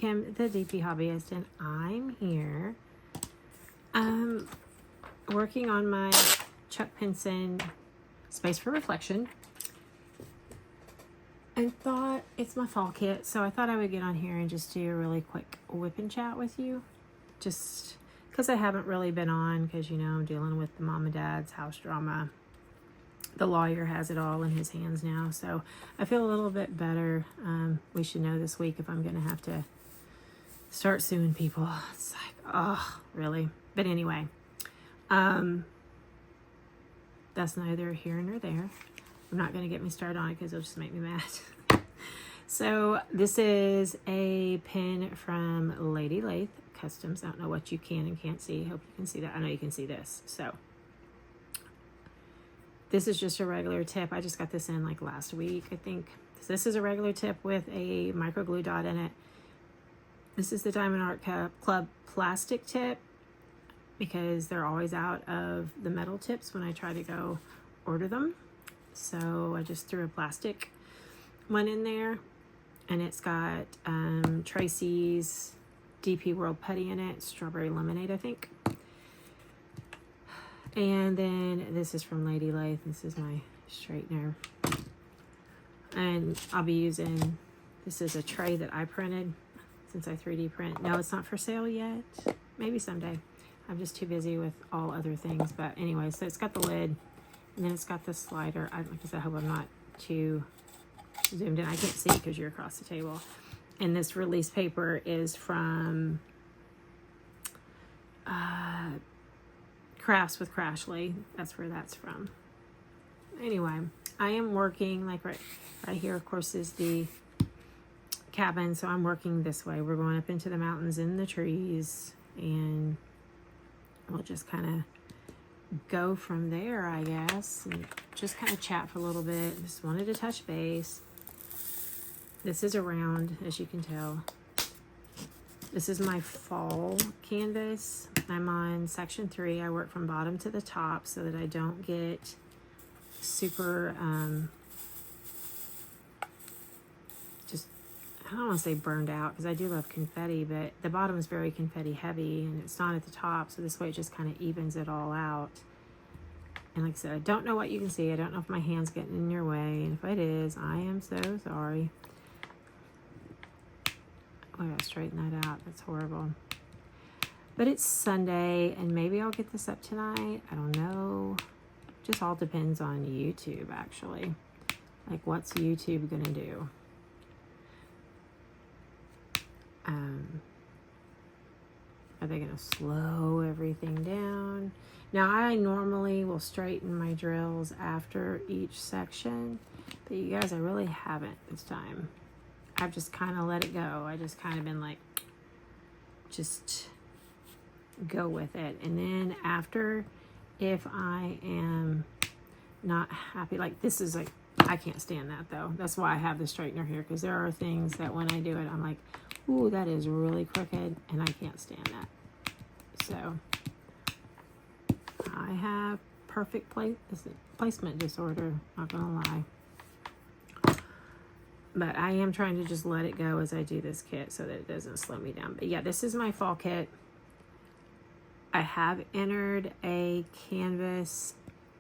Kim, the DP Hobbyist, and I'm here working on my Chuck Pinson Space for Reflection. And thought it's my fall kit, so I thought I would get on here and just do a really quick whip and chat with you. Just because I haven't really been on, because, you know, I'm dealing with the mom and dad's house drama. The lawyer has it all in his hands now, so I feel a little bit better. We should know this week if I'm going to have to start suing people. It's like, oh, really? But anyway, that's neither here nor there. I'm not going to get me started on it because it'll just make me mad. So this is a pin from Lady Lathe Customs. I don't know what you can and can't see. Hope you can see that. I know you can see this. So this is just a regular tip. I just got this in like last week, I think. So this is a regular tip with a micro glue dot in it. This is the Diamond Art Club plastic tip because they're always out of the metal tips when I try to go order them. So I just threw a plastic one in there, and it's got Tracy's DP World Putty in it, strawberry lemonade, I think. And then this is from Lady Lathe. This is my straightener, and I'll be using, this is a tray that I printed since I 3D print. No, it's not for sale yet. Maybe someday. I'm just too busy with all other things. But anyway, so it's got the lid. And then it's got the slider. Like I said, I hope I'm not too zoomed in. I can't see because you're across the table. And this release paper is from Crafts with Crashly. That's where that's from. Anyway, I am working, like right here, of course, is the cabin. So I'm working this way. We're going up into the mountains in the trees. And we'll just kind of go from there, I guess, and just kind of chat for a little bit. Just wanted to touch base. This is a round, as you can tell. This is my fall canvas. I'm on section 3. I work from bottom to the top so that I don't get super just, I don't want to say burned out, because I do love confetti, but the bottom is very confetti heavy and it's not at the top, so this way it just kind of evens it all out. And like I said, I don't know what you can see. I don't know if my hand's getting in your way, and if it is, I am so sorry. Oh, I gotta straighten that out. That's horrible. But it's Sunday, and maybe I'll get this up tonight. I don't know. Just all depends on YouTube, actually. Like, what's YouTube gonna do? Are they going to slow everything down? Now, I normally will straighten my drills after each section, but you guys, I really haven't this time. I've just kind of let it go. I just kind of been like, just go with it. And then after, if I am not happy, like this is like, I can't stand that though. That's why I have the straightener here, because there are things that when I do it, I'm like, ooh, that is really crooked, and I can't stand that. So I have perfect placement disorder, not gonna lie. But I am trying to just let it go as I do this kit so that it doesn't slow me down. But yeah, this is my fall kit. I have entered a canvas.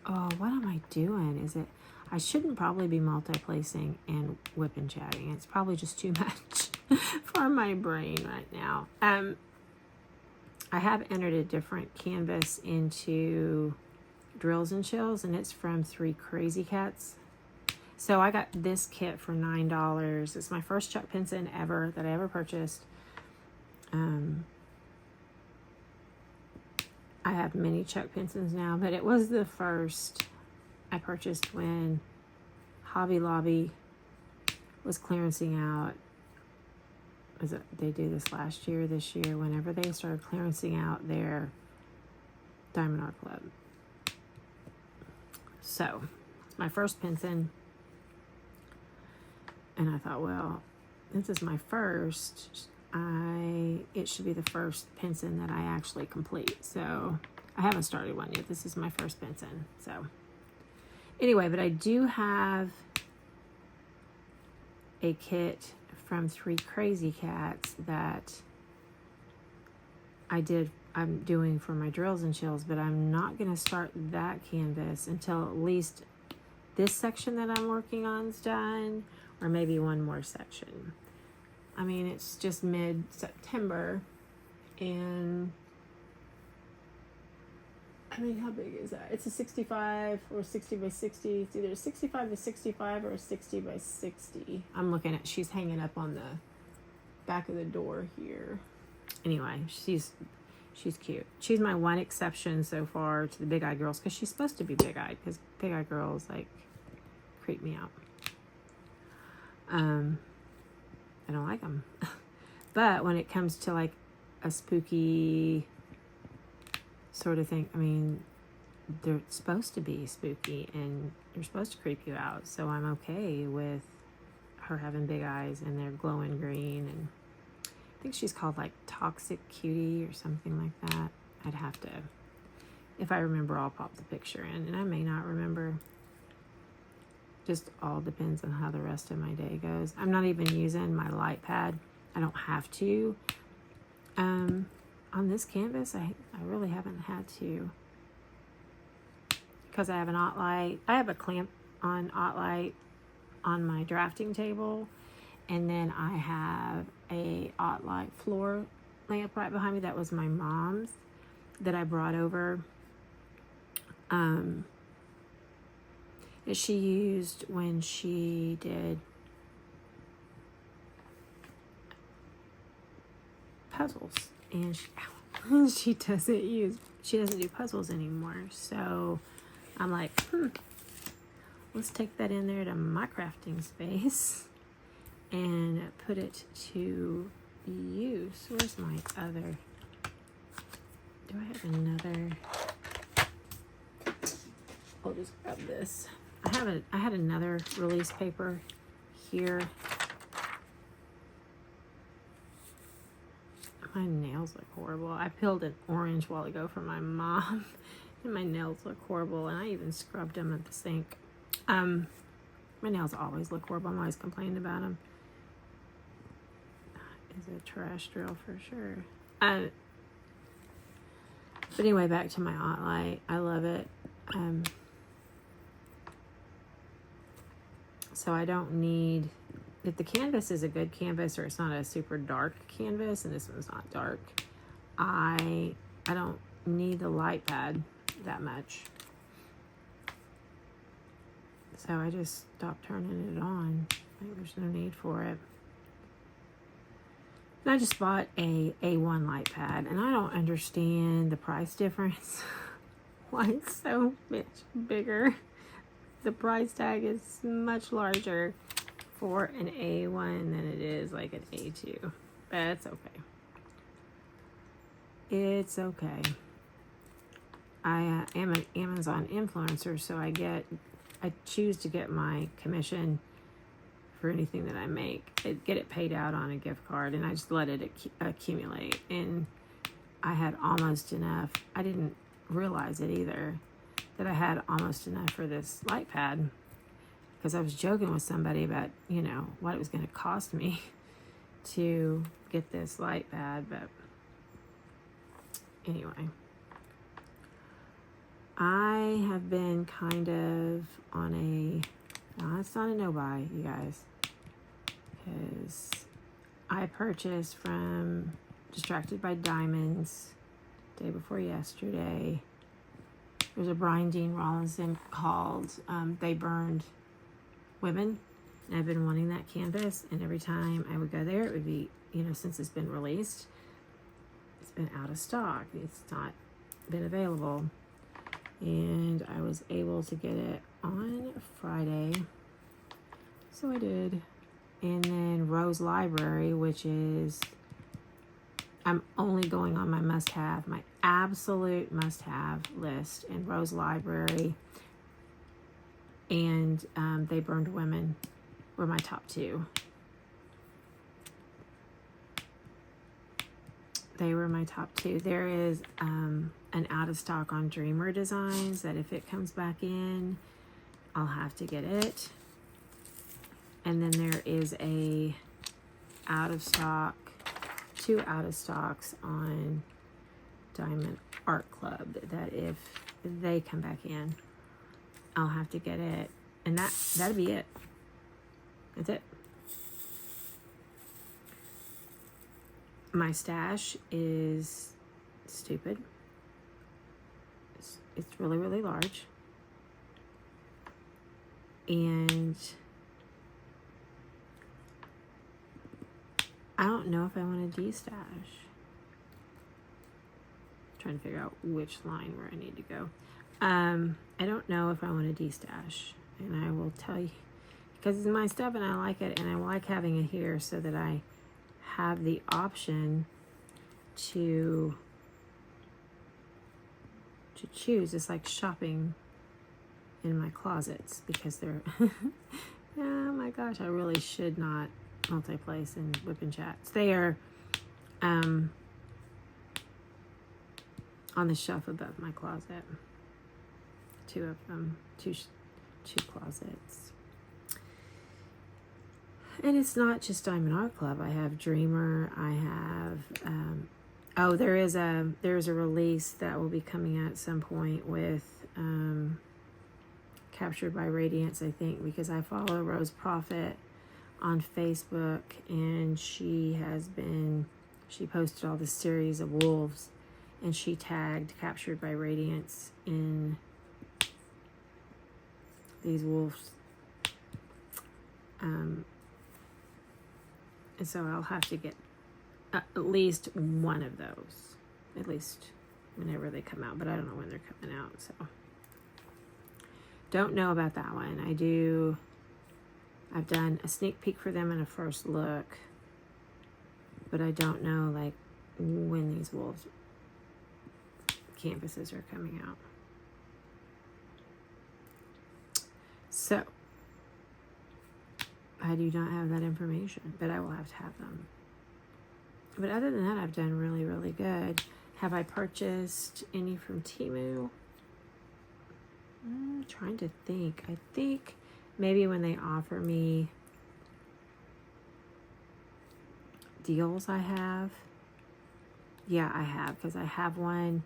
Oh, what am I doing? Is it, I shouldn't probably be multi-placing and whip and chatting. It's probably just too much for my brain right now. I have entered a different canvas into Drills and Chills, and it's from 3 Crazy Cats. So I got this kit for $9. It's my first Chuck Pinson ever that I ever purchased. I have many Chuck Pinsons now, but it was the first I purchased when Hobby Lobby was clearancing out. They did this last year, this year, whenever they started clearancing out their Diamond Art Club. So, it's my first Pinson. And I thought, well, this is my first. It should be the first Pinson that I actually complete. So, I haven't started one yet. This is my first Pinson. So, anyway, but I do have a kit from 3 Crazy Cats that I'm doing for my drills and chills, but I'm not going to start that canvas until at least this section that I'm working on is done, or maybe one more section. I mean, it's just mid-September, and I mean, how big is that? It's a 65 or 60 by 60. It's either 65 by 65 or 60 by 60. I'm looking at, she's hanging up on the back of the door here. Anyway, she's cute. She's my one exception so far to the big-eyed girls, because she's supposed to be big-eyed, because big-eyed girls, like, creep me out. I don't like them. But when it comes to, like, a spooky sort of thing, I mean, they're supposed to be spooky, and they're supposed to creep you out, so I'm okay with her having big eyes, and they're glowing green, and I think she's called like Toxic Cutie or something like that. I'd have to, if I remember, I'll pop the picture in, and I may not remember. Just all depends on how the rest of my day goes. I'm not even using my light pad. I don't have to. On this canvas, I really haven't had to, because I have an OttLite. I have a clamp on OttLite on my drafting table, and then I have a OttLite floor lamp right behind me. That was my mom's that I brought over. That she used when she did puzzles, and she doesn't do puzzles anymore. So I'm like, let's take that in there to my crafting space and put it to use. Where's my other? Do I have another? I'll just grab this. I had another release paper here. My nails look horrible. I peeled an orange a while ago for my mom, and my nails look horrible, and I even scrubbed them at the sink. My nails always look horrible. I'm always complaining about them. It's a trash drill for sure. But anyway, back to my OttLite. I love it. So I don't need, if the canvas is a good canvas or it's not a super dark canvas, and this one's not dark, I don't need the light pad that much. So I just stopped turning it on. Like, there's no need for it. And I just bought a A1 light pad, and I don't understand the price difference. Why it's so much bigger. The price tag is much larger for an A1 than it is like an A2. But it's okay. It's okay. I am an Amazon influencer, so I choose to get my commission for anything that I make. Get it paid out on a gift card, and I just let it accumulate. And I had almost enough. I didn't realize it either, that I had almost enough for this light pad, because I was joking with somebody about, you know, what it was going to cost me to get this light pad. But anyway, I have been kind of on a, no, it's not a no-buy, you guys, because I purchased from Distracted by Diamonds day before yesterday. There's a Brian Dean Rawlinson called They Burned Women, and I've been wanting that canvas, and every time I would go there, it would be, you know, since it's been released, it's been out of stock. It's not been available, and I was able to get it on Friday, so I did. And then Rose Library, which is, I'm only going on my must-have, my absolute must-have list, and Rose Library and They Burned Women were my top two. They were my top two. There is an out of stock on Dreamer Designs that if it comes back in, I'll have to get it. And then there is a out of stock, 2 out of stocks on Diamond Art Club that if they come back in, I'll have to get it. And that'll be it. That's it. My stash is stupid. It's really, really large. And I don't know if I want to de-stash. Trying to figure out which line where I need to go. I don't know if I want to de-stash. And I will tell you, because it's my stuff and I like it, and I like having it here so that I have the option to choose. It's like shopping in my closets, because they're oh my gosh, I really should not multi-place and WIP and chats. They are on the shelf above my closet. 2 of them, two closets. And it's not just Diamond Art Club. I have Dreamer. I have there's a release that will be coming out at some point with Captured by Radiance, I think, because I follow Rose Prophet on Facebook, and she posted all this series of wolves, and she tagged Captured by Radiance in these wolves. And so I'll have to get at least one of those, at least whenever they come out, but I don't know when they're coming out, so don't know about that one. I've done a sneak peek for them and a first look, but I don't know like when these wolves canvases are coming out. So I do not have that information, but I will have to have them. But other than that, I've done really, really good. Have I purchased any from Temu? I'm trying to think. I think maybe when they offer me deals, I have. Yeah, I have, because I have one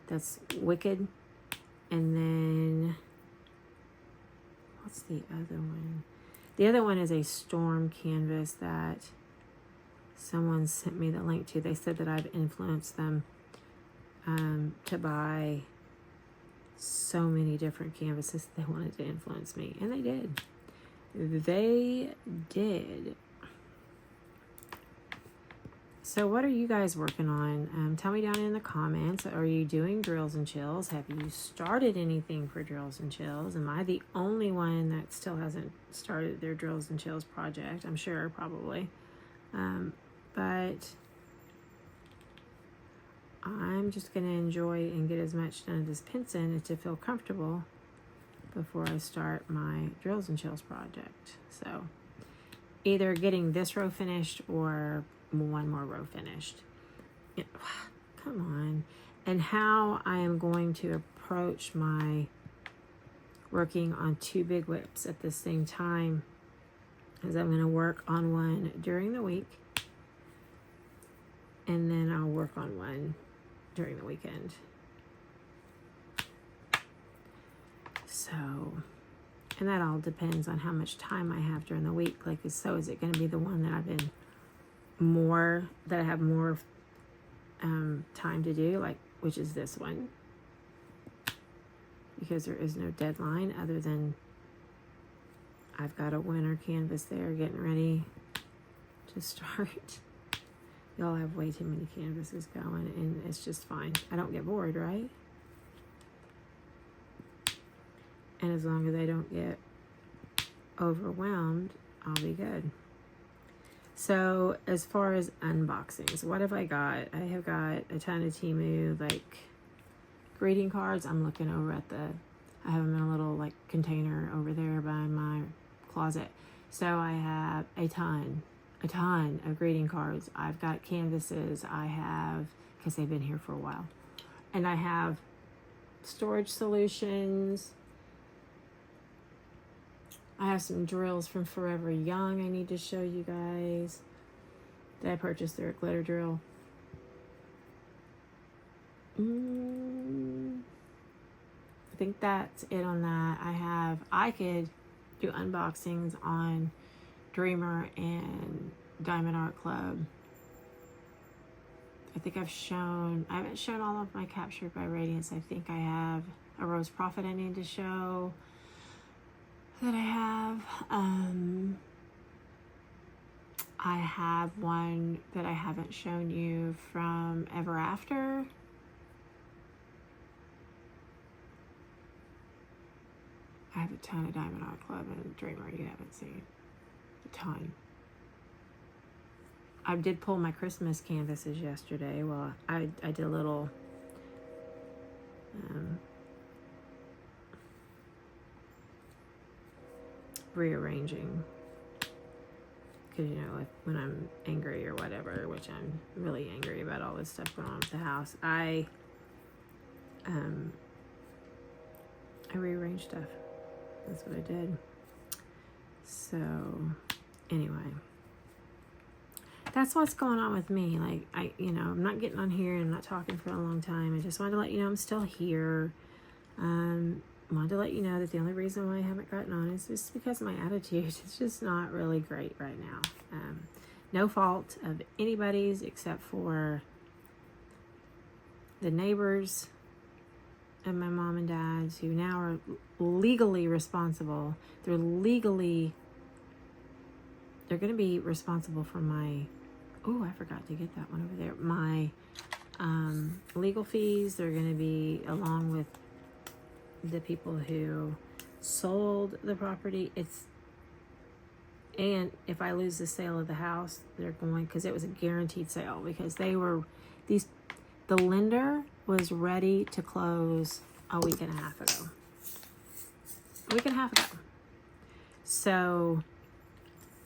that's Wicked, and then what's the other one? The other one is a Storm canvas that someone sent me the link to. They said that I've influenced them to buy so many different canvases. They wanted to influence me, and they did. They did. So what are you guys working on? Tell me down in the comments. Are you doing drills and chills? Have you started anything for drills and chills? Am I the only one that still hasn't started their drills and chills project? I'm sure, probably. But I'm just going to enjoy and get as much done of this Pinson as to feel comfortable before I start my drills and chills project. So either getting this row finished or one more row finished. Come on. And how I am going to approach my working on 2 big WIPs at the same time is I'm going to work on one during the week, and then I'll work on one during the weekend. So, and that all depends on how much time I have during the week. Like, so is it going to be the one that I have more time to do, like, which is this one, because there is no deadline other than I've got a winter canvas there getting ready to start. Y'all have way too many canvases going, and it's just fine. I don't get bored, right? And as long as I don't get overwhelmed, I'll be good. So as far as unboxings, what have I got? I have got a ton of Temu, like, greeting cards. I'm looking over at I have them in a little, like, container over there by my closet. So I have a ton of greeting cards. I've got canvases. I have, because they've been here for a while. And I have storage solutions. I have some drills from Forever Young I need to show you guys. that I purchased through a glitter drill. I think that's it on that. I could do unboxings on Dreamer and Diamond Art Club. I think I haven't shown all of my Captured by Radiance. I think I have a Rose Prophet I need to show that I have. I have one that I haven't shown you from Ever After. I have a ton of Diamond Art Club and Dreamer you haven't seen. A ton. I did pull my Christmas canvases yesterday. Well, I did a little rearranging. Because, you know, when I'm angry or whatever, which I'm really angry about all this stuff going on with the house, I rearranged stuff. That's what I did. So, anyway. That's what's going on with me. Like, I'm not getting on here and I'm not talking for a long time. I just wanted to let you know I'm still here. Wanted to let you know that the only reason why I haven't gotten on is just because of my attitude. It's just not really great right now. No fault of anybody's except for the neighbors and my mom and dad's, who now are legally responsible. They're going to be responsible for my, oh, I forgot to get that one over there. My legal fees. They're going to be, along with the people who sold the property. And if I lose the sale of the house, they're going, because it was a guaranteed sale, because the lender was ready to close a week and a half ago. So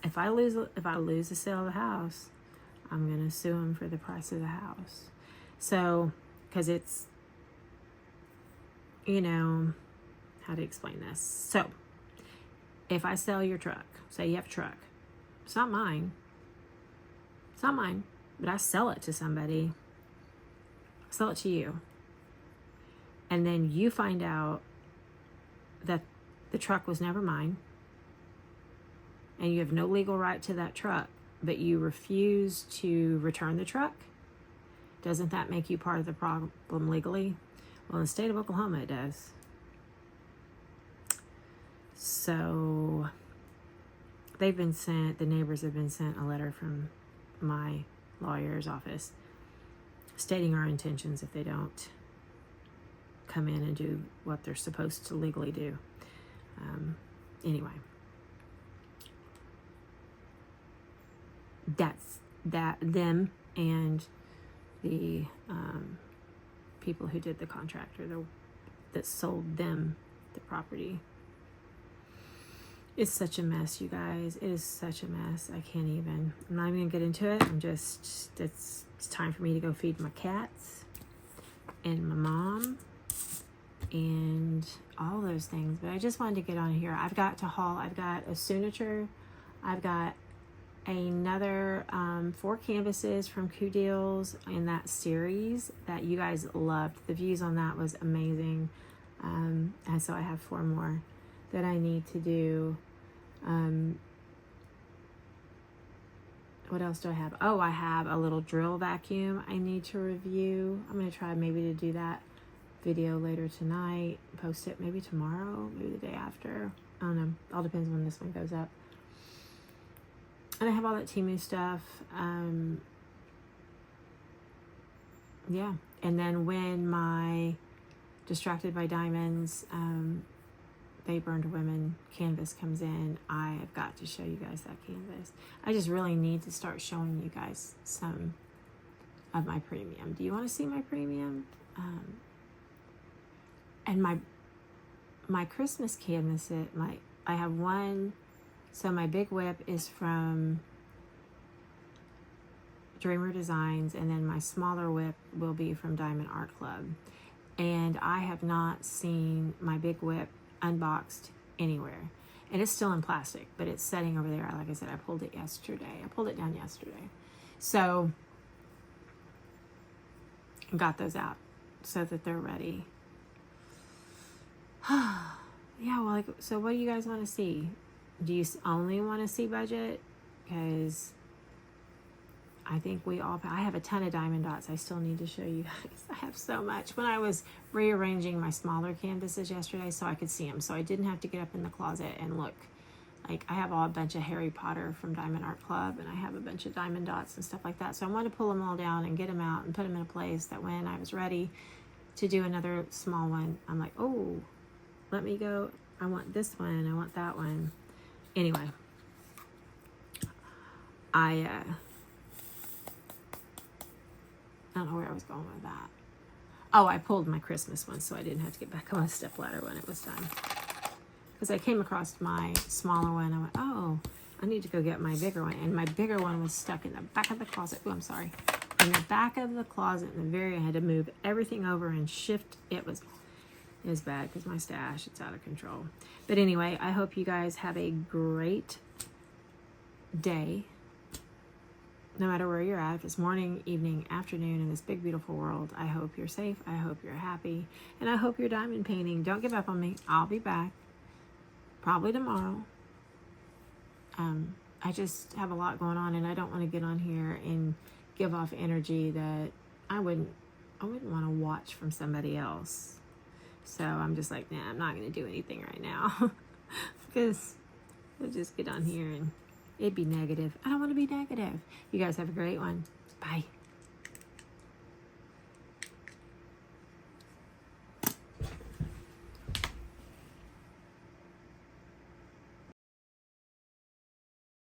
if I lose the sale of the house, I'm going to sue them for the price of the house. So, because it's, how to explain this. So, if I sell your truck, say you have a truck, it's not mine, but I sell it to somebody, sell it to you, and then you find out that the truck was never mine, and you have no legal right to that truck, but you refuse to return the truck, doesn't that make you part of the problem legally? Well, in the state of Oklahoma, it does. So the neighbors have been sent a letter from my lawyer's office stating our intentions if they don't come in and do what they're supposed to legally do. Anyway, that's them and the people who did the contractor that sold them the property. It's such a mess, you guys. It is such a mess. I'm not even gonna get into it. It's time for me to go feed my cats and my mom and all those things. But I just wanted to get on here. I've got to haul. I've got a signature. I've got another 4 canvases from Coup Deals in that series that you guys loved. The views on that was amazing. And so I have 4 more that I need to do. What else do I have? Oh, I have a little drill vacuum I need to review. I'm going to try maybe to do that video later tonight, post it maybe tomorrow, maybe the day after. I don't know. All depends when this one goes up. And I have all that Temu stuff. Yeah. And then when my Distracted by Diamonds, They Burned Women canvas comes in, I have got to show you guys that canvas. I just really need to start showing you guys some of my premium. Do you want to see my premium? And my Christmas canvas, I have one. So my big whip is from Dreamer Designs, and then my smaller whip will be from Diamond Art Club. And I have not seen my big whip unboxed anywhere. And it's still in plastic, but it's sitting over there. Like I said, I pulled it yesterday. I pulled it down yesterday. So got those out so that they're ready. Yeah, well, like, so what do you guys want to see? Do you only want to see budget? Because I think I have a ton of diamond dots I still need to show you guys. I have so much. When I was rearranging my smaller canvases yesterday so I could see them, so I didn't have to get up in the closet and look. Like, I have a bunch of Harry Potter from Diamond Art Club, and I have a bunch of diamond dots and stuff like that. So I wanted to pull them all down and get them out and put them in a place that when I was ready to do another small one, I'm like, oh, let me go. I want this one. I want that one. Anyway, I don't know where I was going with that. Oh, I pulled my Christmas one so I didn't have to get back on a stepladder when it was done. Because I came across my smaller one. I went, oh, I need to go get my bigger one. And my bigger one was stuck in the back of the closet. Oh, I'm sorry. In the back of the closet in the I had to move everything over and shift. It was bad because my stash, it's out of control. But anyway, I hope you guys have a great day. No matter where you're at, if it's morning, evening, afternoon in this big, beautiful world, I hope you're safe. I hope you're happy. And I hope you're diamond painting. Don't give up on me. I'll be back. Probably tomorrow. I just have a lot going on, and I don't want to get on here and give off energy that I wouldn't want to watch from somebody else. So I'm just like, nah, I'm not going to do anything right now. Because I'll just get on here and it'd be negative. I don't want to be negative. You guys have a great one. Bye.